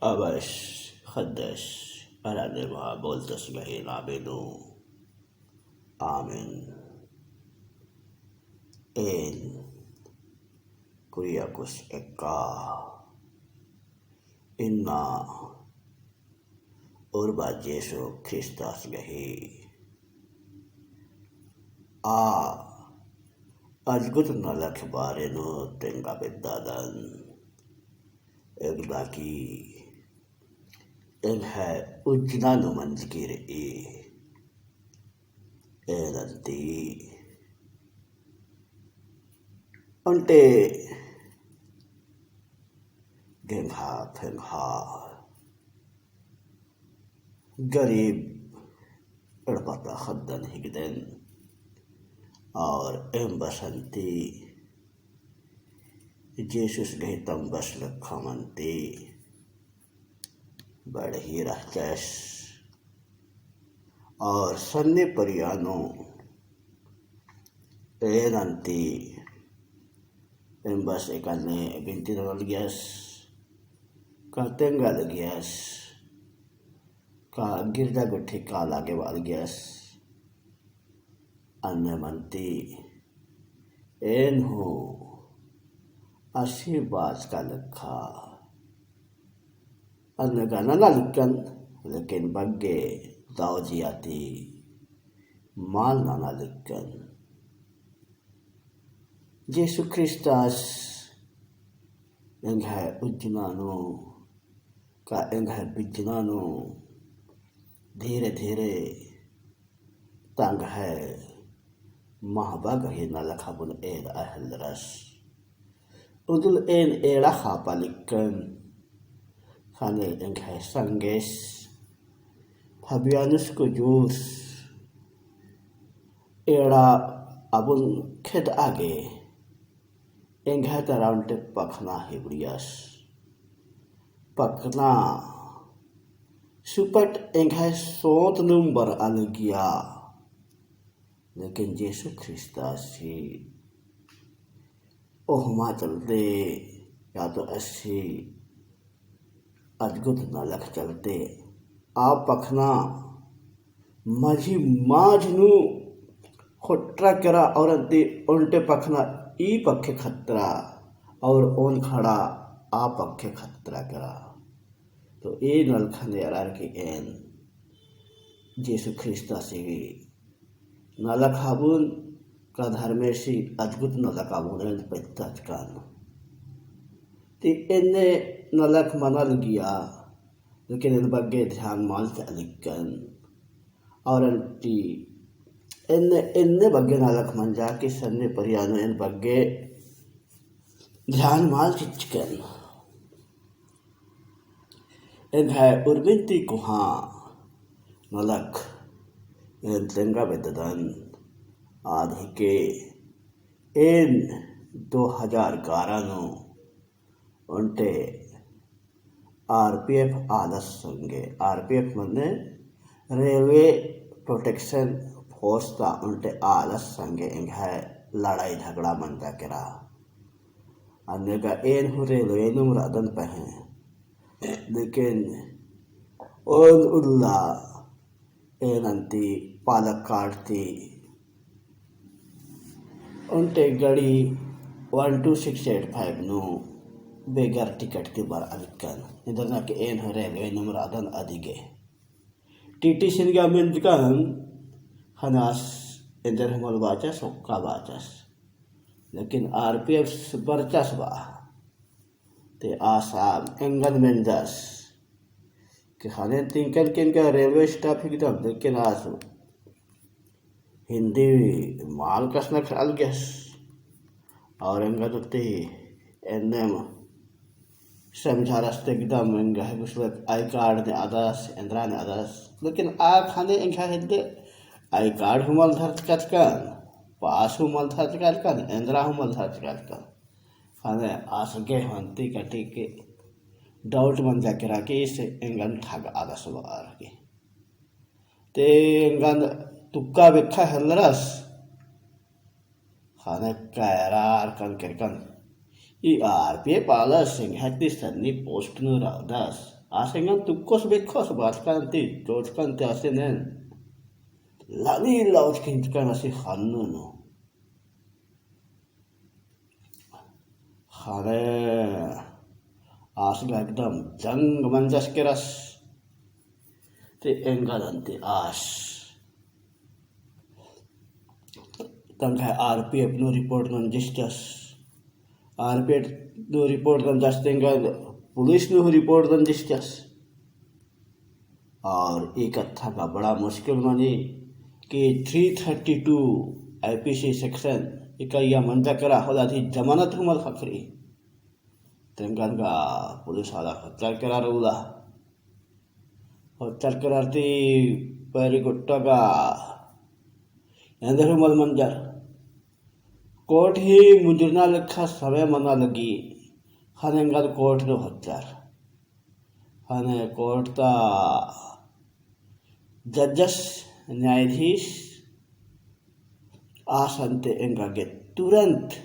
Abash, Khadash, Aranema, Boltas Gahin Abenu, Amen, En, Kuriakus Eka, Inna, Urba Jesu Christus Gahi, Ajgut Nalak Barenu, Tenga Bedadan, Eglaki, Elha Ujnanu Manzkiri, Elanti, Unte Gengha Pengha, गरीब अड़पता खद्दन हिगदन और M बसंती Jesus गहितम बस लखमंती बढ़ी रहचस और सन्ने परियानो एनंती M बस एकने बिनती नल गयस कहतेंगा लगियस का गिरजा गुट्ठी का लागे वाल गयस अन्य मंती एन हो आशीर्वाद का लखा अन्य गाना ना लिखन लेकिन बग्गे दावजी आती माल नाना लिखन जेसु क्रिस्टस एंग है उज्जनानो का एंग है बिजनानो धीरे धीरे तंग है महाबग ही न लखाबुन एल अहल रस उदुल एन एड़ा खापा लिखन खाने एंग है संगेश फबियानुस को जूस एड़ा अबुन खेद आगे एंग है तराउंटे पखना हिब्रियस पखना सुपट एंघाय सोत नंबर अलगिया लेकिन जेसु ख्रिस्तास ही ओहमा चलते या तो अस्सी अद्भुत नलख चलते आप पखना माझी माझनु खोट्रा करा और अंते उल्टे पखना ई पखे खतरा और ओन खड़ा आ पखे खतरा करा तो ए नलखने अरार के एन जेसु ख्रिस्ता से नलखाबुन का धर्मेशी अद्भुत नलखाबुन पैताचकान ते एने नलख मनल गया लेकिन इन बग्गे ध्यान माल चलिकन और अंटी एने एने बग्गे नलख मन जाके सन्ने परियानो इन बग्गे ध्यान माल चिचकन एन है उर्बिंती कुहा नलक एन तेंगा बेदन आधे के एन 2011 नो उनटे आरपीएफ आदर्श संगे आरपीएफ मने रेलवे प्रोटेक्शन फोर्स का उनटे आदर्श संगे एंग है लड़ाई झगड़ा मनता करा अन्य का एन हो रेलवे नुमर अदन पहे लेकिन ओन उल्ला एनंती पालक्काड थी उनटे गड़ी 12685 नो बेगर टिकट की बार अधिकन इधर ना के एन हो रेलवे नंबर आदन अधिगे टीटी सिंगा मिंदकन हनास इधर हमल बाचस का बाचस लेकिन आरपीएफ बरचस बा ते आसाम एंगल मेंदस कि खाने तिंकल के इनका रेलवे स्टाफ एकदम लेकिन आज हिंदी माल कसना ख्याल गैस और एंगल होते एनएम समझा रास्ते एकदम एंगा है कुछ आई कार्ड ने आदर्श इंदिरा ने आदर्श लेकिन आ खाने एंगा हिंदे आई कार्ड हुमल धरत कचकन पास हुमल धरत कचकन इंदिरा हुमल धरत कचकन खाने आसगे हंती कटी के डाउट मन जाके राके इस एंगन ठग आदा सुबह आ रही ते एंगन तुक्का बेखा हलरस खाने कैरार कन किरकन ई आरपीएफ आला सिंह हत्ती सन्नी पोस्ट नु रावदास asengan tukos bekos baskanti toskanti asenen lani laut kinkan asi khannu no khare asga एकदम जंग मंजस केरस ते engalanti as tangkai RPF no report non justas RPF no report non justinga police ने रिपोर्ट दन discuss और एक अच्छा का बड़ा मुश्किल मानी कि 332 आईपीसी सेक्शन इकाइया मंदा करा होला थी जमानत हुमल खखरी तेंगन का पुलिस वाला हत्यार करा रहा हत्यार कराती पैरी गुट्टा का अंदर हुमल मंजर कोर्ट ही मुजरना लिखा समय मना लगी हनेंगल कोर्ट नो हत्यार हने कोर्ट ता जजेस न्यायाधीश आसनते एंगा के तुरंत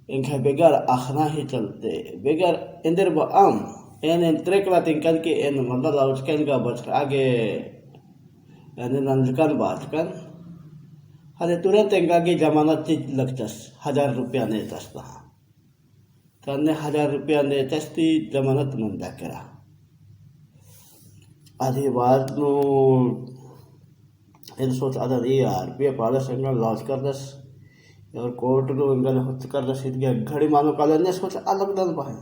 इनका बेगर आखना ही चलते बेगर इंदर बाम एन ट्रेकला तिंकल के एन मतलब लाउचकन का बच आगे एन नंजकन बातकन हने तुरंत एंगा की जमानत लगतस 1000 रुपया ने तस्ता तन्ने 1000 रुपया ने तस्ती जमानत मंदा करा आधी बात नो इन सोच आधा यार पे पाला संग लॉज कर दस और कोर्ट नो इंगल होत कर दस इतने घड़ी मानो काले ने सोच अलग दल पाए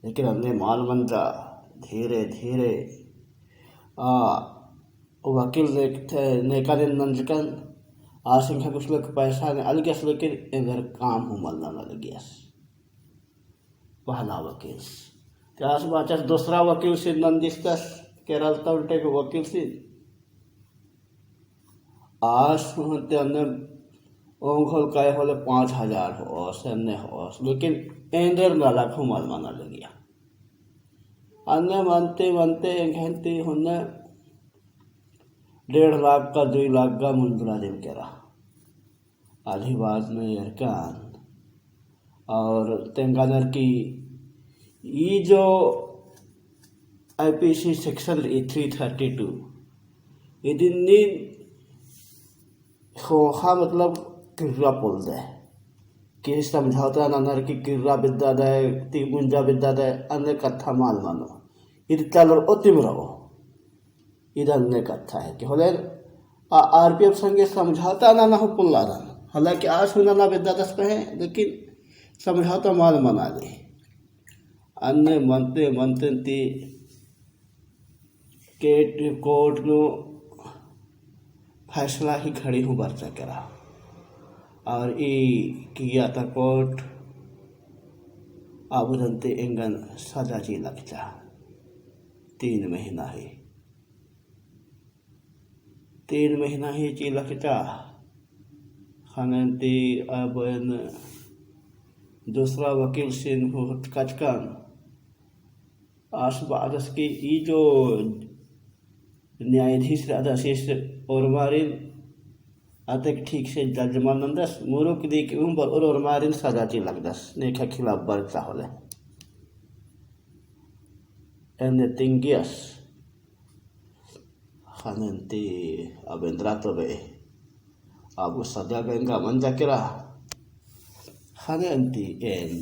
लेकिन हमने माल मंदा धीरे धीरे वकील ने करे नंजकन आसिंग कुछ लोग पैसा ने अलग से लेकर इधर काम हो मलना लग गया पहला वकील त्यास बाचस दूसरा वकील से नंदिस्तस केरल तौटे के वकील से आज होते अन्य ओंघल काय होले 5000 हो सन्ने हो लेकिन एंदर ना लाखों माल माना लग गया अन्य मानते मानते घंटे होने 1.5 लाख का 2 लाख का मुंद्रा देव करा आधी बात में यरकान और तेंगानर की ये जो आईपीसी सेक्शन 332 इतनी खोखा मतलब किर्रा बोल दे कि समझौता ननर की किर्रा बिद्दा दे ती मुंजा बिद्दा दे अन्य कथा माल मानो इध चलो ओतिम रहो इधर ने कथा है कि होले आरपीएफ संगे समझौता ना हो पुल्ला दन हालांकि आज सुना ना बिद्दा दस पे है लेकिन समझौता माल मना ले अन्य मनते मनते ती के कोर्ट नो फैसला ही खड़ी हूँ बर्चा करा और ये किया था कोर्ट अब जनते इंगन सजा जी लगता 3 महीना ही 3 महीना ही जी लगता खनती अब दूसरा वकील से कचकन आसपास की ये जो न्यायाधीश राधाशीष और मारिन अतक ठीक से जजमानंदस मुरुक दी के उम्र और मारिन सजाती लगदस ने के खिलाफ बरता होले एनीथिंग गियस खनंती अबेंद्रा तो बे अब सजा गंगा मंजा करा खनंती एन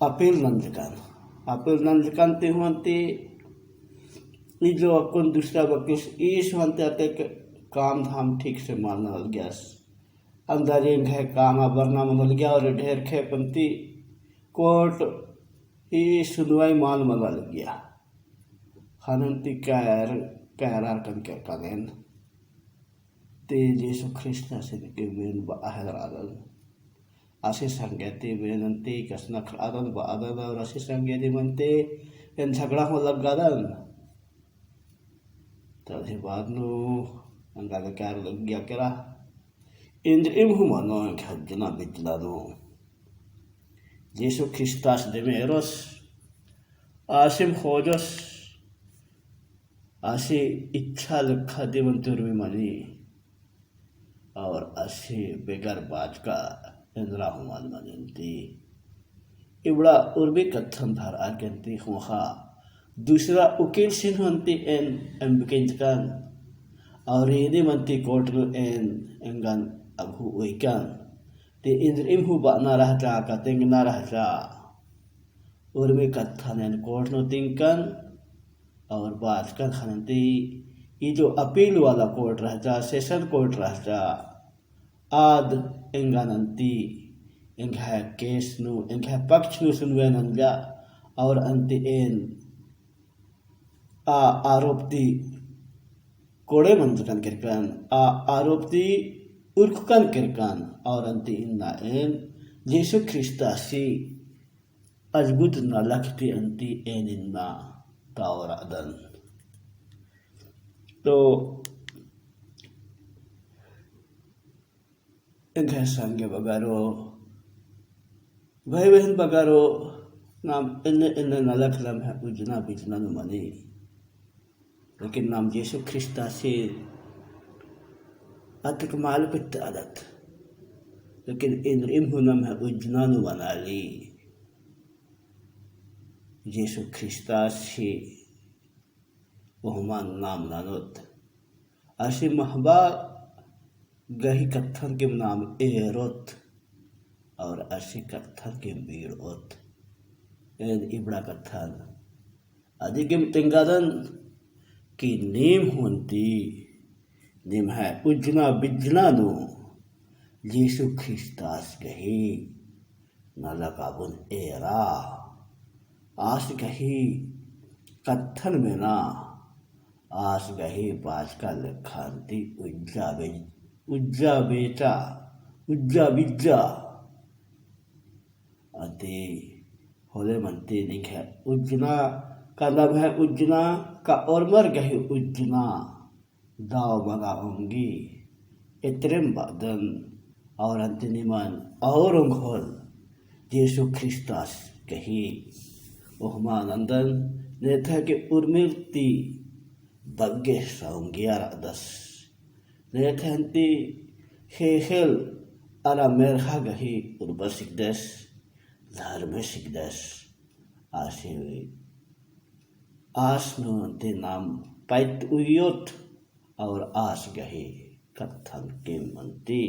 अपील नंदकान ते हुंती ये जो अकुन दूसरा वकील इस वंते आते काम धाम ठीक से मारना लग गया अंदर है काम बरना मन गया और ढेर खे पंती कोर्ट ये सुनवाई माल मना लग गया खनंती कहरार कन के कलेन ते यीशु ख्रिस्ता से के मेन बाहर आदल असे संगति बेनंती कसना आदल बादल और असे संगति मनते इन झगड़ा हो लग गादन तभी बाद नो अंगा क्या लग गया करा इंद्र इम हुमानो खजना बितला नो यीशु ख्रिस्तास दे मेरोस आसिम खोजस आसी इच्छा लिखा देवंतुर में मनी और आसी बेगर बाज का इंद्रा हुमान मनती इबड़ा उर्बी कथन धार आर्गेंती हुआ दूसरा उकिल सिन होती एन एम्बिकेंचकान और यदि मंती कोर्टल एन एंगन अभु उइकान ते इंद्र इमहु बाना रहता कतेंग ना रहता उर्बी कथन एन कोर्ट नो तिंकन और बात का खनती ये जो अपील वाला कोर्ट रहता सेशन कोर्ट रहता आद एंगानंती एंघा केस नु एंघा पक्ष नु सुनवे नंजा और अंति एन आ आरोपती कोड़े मंत्रकन किरकन आ आरोपती उर्ककन किरकन और अंति इन्ना एन यीशु ख्रिस्तासी अजगुत न लखती अंति एन इन्ना तावर अदन तो एंघा संगे बगारो भाई बहन बगारो नाम इन्ने इन्ने नलख लम है उजना बिजना नु मनी लेकिन नाम यीशु ख्रिस्ता से अतक माल पित आदत लेकिन इन इमहुनम है उजना नु बना ली यीशु ख्रिस्ता से वहमान नाम नानोत आशी महबा गही कत्थन के नाम एरोत और अशी कत्थन के बीड़ ओत एन इबड़ा कत्थन अधिकम तिंगादन की नीम होती नीम है उजना बिजना नु यीशु ख्रिस्तास गही नलकाबुन एरा आस गही कत्थन में ना आस गही पाँच का लखांती उज्जा बेटा उज्जा बिज्जा अति होले मनती नहीं है उजना का नाम है उजना का और मर गही उजना दाव मगा होंगी इतरेम बादन और अंतिनिमन और घोल यीशु ख्रिस्तास कही ओहमानंदन नेथा के उर्मिर्ति बग्गे सौंगियार दस नेथंती हेल अरा मेरहा गही उर्बर सिकदस धर्म सिकदस आसे आस नो ते नाम पैत उयोत और आस गही कथन के मंती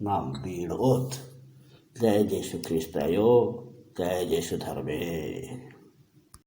नाम बीड़ोत जय यीशु ख्रिस्तायो जय यीशु धर्मे।